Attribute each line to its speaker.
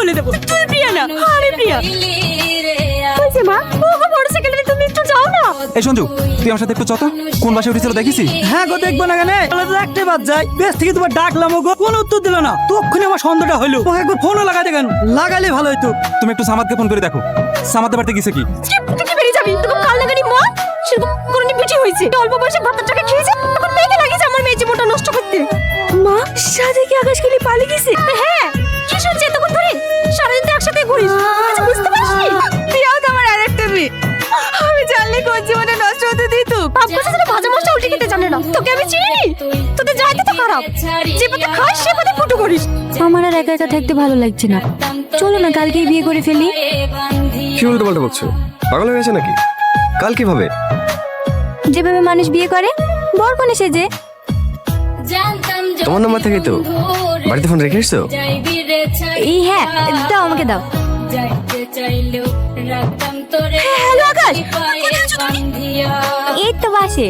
Speaker 1: বলে দেবো তুই প্রিয়া না আমি প্রিয়া। হয়েছে মা, ওগো মোটরসাইকেলে তুমি একটু যাও না।
Speaker 2: এই সঞ্জু, তুই আমার সাথে একটু চত। কোন বাসে উঠেছিল দেখেছি?
Speaker 3: হ্যাঁ গো, দেখবো না কেন? তো একটা বাদ যায়, বেশ থেকে তোমার ডাকলাম, ওগো কোন উত্তর দিল না। তখনই আমার সন্দেহটা হইলো। ওকে একবার ফোনও লাগাতে কেন? লাগালে ভালো হইতো।
Speaker 2: তুমি একটু সামাদকে ফোন করে দেখো, সামাদে বাড়িতে গেছে কি।
Speaker 1: তুই কি বেরিয়ে যাবি? তোকে কাল লাগানি মা সেরকম করনি পিঠি হয়েছে। অল্প বয়সে ভাতটাকে খেয়েছে, এখন মেয়েকে লাগিয়েছে আমার মেয়ে জীবনটা নষ্ট করতে। মা, সাথে কি আকাশ খেলি পালিয়ে গেছে? হ্যাঁ, কি শুনছি এতক্ষণ ধরে? সারাদিন তো একসাথে ঘুরিস, আচ্ছা বুঝতে পারছিস? প্রিয়াও তো আমার আরেকটা মেয়ে। আমি জানলে কোন জীবনে নষ্ট হতে দিত। বাপ কাছে যেন ভাজা মাছটা উল্টে খেতে জানে না। তোকে আমি চিনি? তোদের যাইতে তো খারাপ, যে পথে খাস সে পথে ফুটো করিস।
Speaker 4: আমার আর একা একা থাকতে ভালো লাগছে না, চলো না কালকেই বিয়ে করে ফেলি।
Speaker 5: কি উল্টো পাল্টা বলছো? পাগল হয়ে গেছে নাকি? কাল কিভাবে?
Speaker 4: যেভাবে মানুষ বিয়ে করে, বর কনে সেজে।
Speaker 5: তোমার নাম্বার থেকেই তো। বাড়িতে ফোন রেখে এসছো?
Speaker 4: এই হ্যাঁ, দাও আমাকে দাও।
Speaker 1: হ্যালো আকাশ,
Speaker 4: এই তো বাসে।